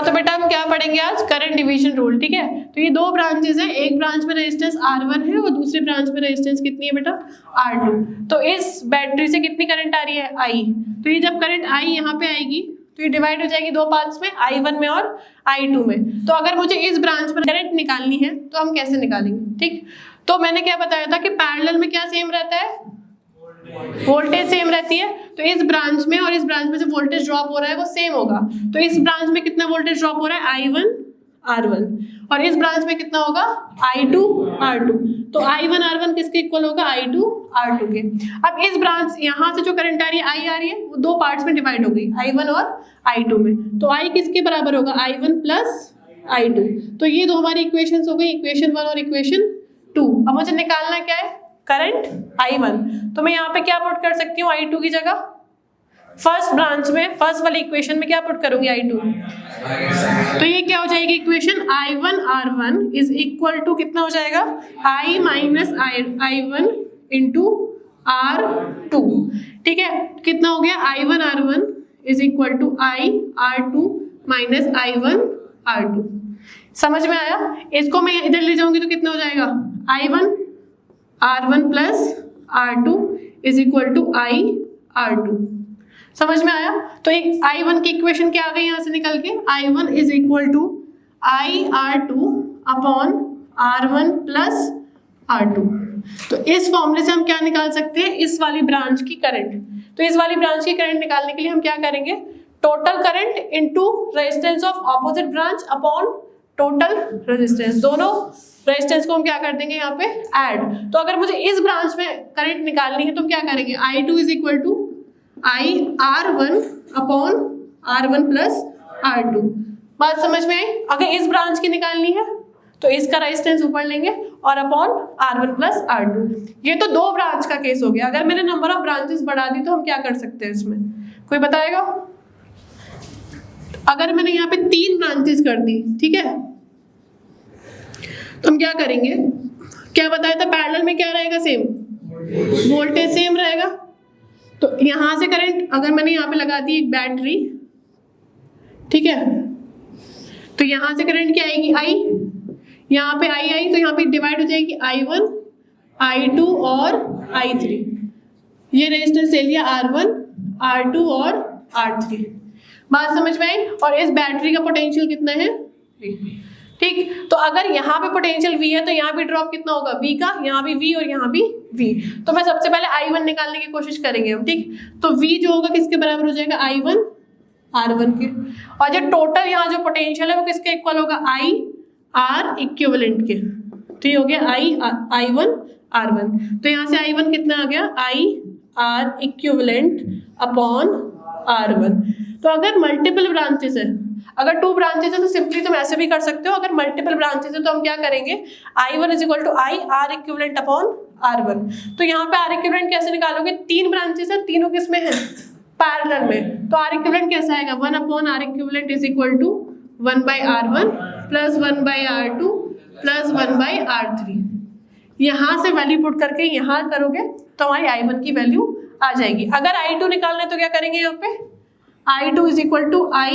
तो बेटा हम क्या पढ़ेंगे आज, करंट डिवीजन रूल। ठीक है, तो ये दो ब्रांचेस हैं, एक ब्रांच में रेजिस्टेंस R1 है और दूसरे ब्रांच में रेजिस्टेंस कितनी है बेटा, R2। तो इस बैटरी से कितनी करंट आ रही है, I। तो ये जब करंट I यहाँ पे आएगी तो ये डिवाइड हो जाएगी दो पार्ट्स में, I1 में और I2 में। तो अगर मुझे इस ब्रांच पर करंट निकालनी है तो हम कैसे निकालेंगे। ठीक, तो मैंने क्या बताया था कि पैरेलल में क्या सेम रहता है, वोल्टेज सेम रहती है। तो इस ब्रांच में और इस ब्रांच में जो वोल्टेज ड्रॉप हो रहा है वो सेम होगा। तो इस ब्रांच में कितना वोल्टेज ड्रॉप हो रहा है, I1 R1, और इस ब्रांच में कितना होगा, I2 R2। तो I1 R1 किसके इक्वल होगा, I2 R2 के। अब इस ब्रांच यहाँ से जो करंट आ रही है, I आ रही है, वो दो पार्ट्स में डिवाइड हो गई, I1 और I2 में। तो I किसके बराबर होगा, I1 प्लस I2। तो ये दो हमारी इक्वेशंस हो गई, इक्वेशन 1 और इक्वेशन 2। अब मुझे निकालना क्या है, करंट I1। तो मैं यहाँ पे क्या पुट कर सकती हूँ, I2 की जगह फर्स्ट ब्रांच में, फर्स्ट वाली इक्वेशन में क्या पुट करूंगी, I2। तो ये क्या हो जाएगी equation, I1 R1 is equal to कितना हो जाएगा, I minus I1 into R2। ठीक है, कितना हो गया, I1 R1 is equal to I R2 minus I1 R2। समझ में आया। इसको मैं इधर ले जाऊंगी तो कितना हो जाएगा, I1 R1 plus R2 is equal to I R2। समझ में आया। तो एक I1 की इक्वेशन क्या आ गई यहाँ से निकल के, I1 is equal to I R2 upon R1 plus R2। तो इस फॉर्मूले से हम क्या निकाल सकते हैं, इस वाली ब्रांच की करंट। तो इस वाली ब्रांच की करंट निकालने के लिए हम क्या करेंगे, total current into resistance of opposite branch upon total resistance. दोनों रेजिस्टेंस को हम क्या कर देंगे यहाँ पे ऐड। तो अगर मुझे इस ब्रांच में करंट निकालनी है तो हम क्या करेंगे, I2 is equal to I R1 upon R1 plus R2। बात समझ में आई। अगर इस ब्रांच की निकालनी है तो इसका रेजिस्टेंस ऊपर लेंगे और अपॉन R1 प्लस R2। ये तो दो ब्रांच का केस हो गया। अगर मैंने नंबर ऑफ ब्रांचेस बढ़ा दी तो हम क्या कर सकते हैं इसमें, कोई बताएगा। अगर मैंने यहाँ पे 3 ब्रांचेस कर दी, ठीक है, तो हम क्या करेंगे, क्या बताया था, पैरेलल में क्या रहेगा, सेम वोल्टेज सेम रहेगा। तो यहां से करंट अगर मैंने यहाँ पे लगा दी एक बैटरी, ठीक है, तो यहां से करंट क्या आएगी, I, यहाँ पे I आई तो यहाँ पे डिवाइड हो जाएगी I1 I2 और I3। ये रेजिस्टेंस ले लिया R1 R2 और R3। बात समझ में आई। और इस बैटरी का पोटेंशियल कितना है, ठीक। तो अगर यहाँ पे पोटेंशियल V है तो यहाँ भी ड्रॉप कितना होगा, V का, यहाँ भी V और यहाँ भी V। तो मैं सबसे पहले I1 निकालने की कोशिश करेंगे हम, ठीक। तो V जो होगा किसके बराबर हो जाएगा, I1 R1 के। और जो टोटल यहाँ जो पोटेंशियल है वो किसके इक्वल होगा, I R इक्विवेलेंट के। तो ये हो गया I1 R1। तो यहाँ से I1 कितना आ गया, I R equivalent upon R1। तो अगर मल्टीपल ब्रांचेस है, अगर 2 ब्रांचेस है तो सिंपली तुम ऐसे भी कर सकते हो। अगर मल्टीपल ब्रांचेस है तो हम क्या करेंगे, I1 is equal to I R equivalent upon R1। तो यहाँ पे R इक्विवेलेंट कैसे निकालोगे, 3 ब्रांचेस है, तीनों किसमें है, पैरेलल में। तो R इक्विवेलेंट कैसा आएगा, 1 upon R equivalent is equal to 1 by R1 plus 1 by R2 plus 1 by R3। यहाँ से वैल्यू पुट करके यहाँ करोगे तो हमारी I1 की वैल्यू आ जाएगी। अगर I2 निकालना है तो क्या करेंगे, यहाँ पे I2 is equal to I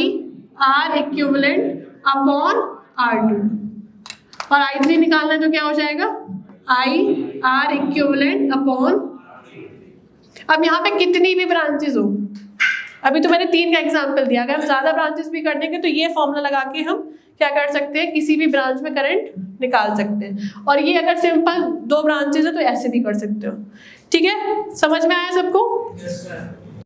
R equivalent upon R2। और I3 निकालना है तो क्या हो जाएगा, I R इक्विवेलेंट अपॉन। अब यहाँ पे कितनी भी ब्रांचेस हो, अभी तो मैंने 3 का एग्जांपल दिया, अगर हम ज्यादा ब्रांचेस भी कर देंगे तो ये फॉर्मूला लगा के हम क्या कर सकते हैं, किसी भी ब्रांच में करंट निकाल सकते हैं। और ये अगर सिंपल 2 ब्रांचेस है तो ऐसे भी कर सकते हो। ठीक है, समझ में आया सबको।